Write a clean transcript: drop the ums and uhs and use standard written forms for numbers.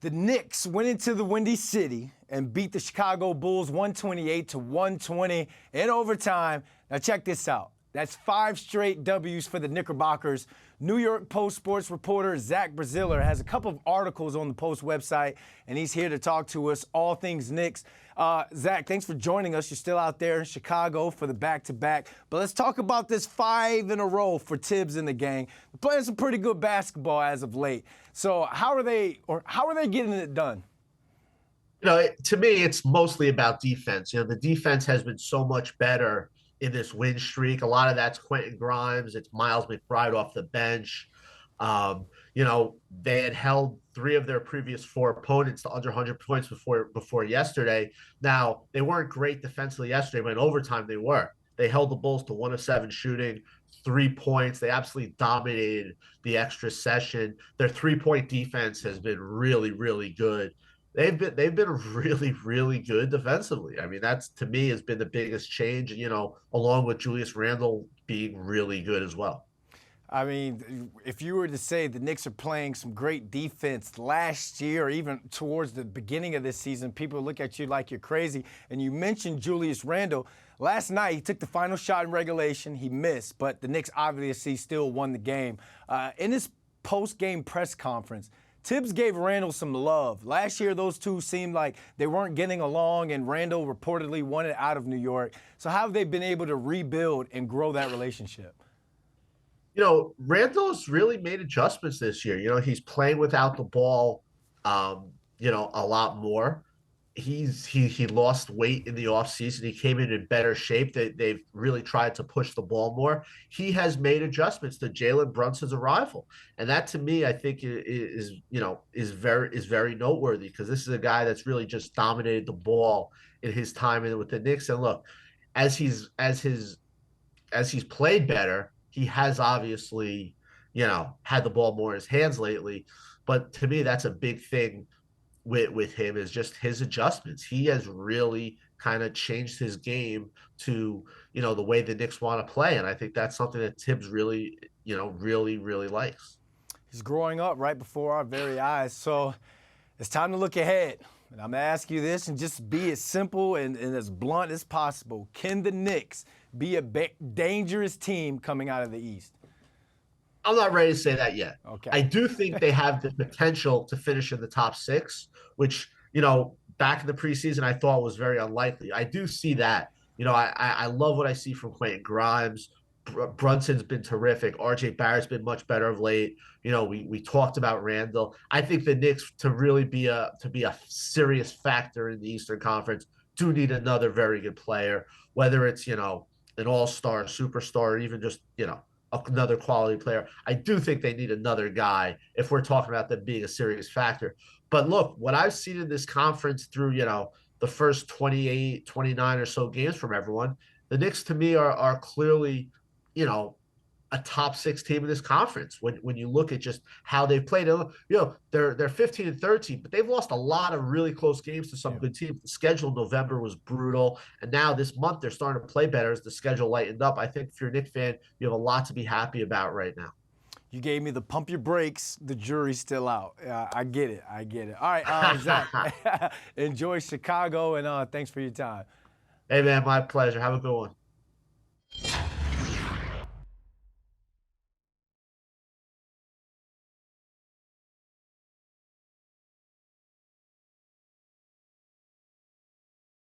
The Knicks went into the Windy City and beat the Chicago Bulls 128-120 in overtime. Now check this out. That's 5 straight W's for the Knickerbockers. New York Post sports reporter Zach Braziller has a couple of articles on the Post website, and he's here to talk to us all things Knicks. Zach, thanks for joining us. You're still out there in Chicago for the back-to-back. But let's talk about this 5 in a row for Tibbs and the gang. They're playing some pretty good basketball as of late. So how are they getting it done? To me, it's mostly about defense. The defense has been so much better in this win streak. A lot of that's Quentin Grimes. It's Miles McBride off the bench. They had held 3 of their previous 4 opponents to under 100 points before yesterday. Now, they weren't great defensively yesterday, but in overtime they were. They held the Bulls to 1 of 7 shooting, 3 points. They absolutely dominated the extra session. Their 3-point defense has been really, really good. They've been really, really good defensively. I mean, that's, to me, has been the biggest change, along with Julius Randle being really good as well. I mean, if you were to say the Knicks are playing some great defense last year, or even towards the beginning of this season, people look at you like you're crazy. And you mentioned Julius Randle. Last night, he took the final shot in regulation. He missed, but the Knicks obviously still won the game. In his post-game press conference, Tibbs gave Randle some love. Last year, those two seemed like they weren't getting along, and Randle reportedly wanted out of New York. So how have they been able to rebuild and grow that relationship? Randall's really made adjustments this year. He's playing without the ball, a lot more. He lost weight in the offseason. He came in better shape. They've really tried to push the ball more. He has made adjustments to Jalen Brunson's arrival, and that, to me, I think is very noteworthy, because this is a guy that's really just dominated the ball in his time with the Knicks. And look, as he's played better, he has obviously, had the ball more in his hands lately. But to me, that's a big thing with him, is just his adjustments. He has really kind of changed his game to, the way the Knicks want to play. And I think that's something that Tibbs really, really, really likes. He's growing up right before our very eyes. So it's time to look ahead. And I'm going to ask you this, and just be as simple and as blunt as possible. Can the Knicks be a dangerous team coming out of the East? I'm not ready to say that yet. Okay. I do think they have the potential to finish in the top 6, which, back in the preseason I thought was very unlikely. I do see that. I love what I see from Quentin Grimes. Brunson's been terrific. RJ Barrett's been much better of late. We talked about Randle. I think the Knicks, to really be a serious factor in the Eastern Conference, do need another very good player, whether it's, an all-star, superstar, or even just, another quality player. I do think they need another guy if we're talking about them being a serious factor. But look, what I've seen in this conference through, the first 28, 29 or so games from everyone, the Knicks, to me, are clearly, a top 6 team in this conference. When you look at just how they've played, they're 15-13, but they've lost a lot of really close games to some good teams. The schedule in November was brutal, and now this month they're starting to play better as the schedule lightened up. I think if you're a Knicks fan, you have a lot to be happy about right now. You gave me the pump your brakes. The jury's still out. I get it. All right, Zach, enjoy Chicago, and thanks for your time. Hey, man, my pleasure. Have a good one.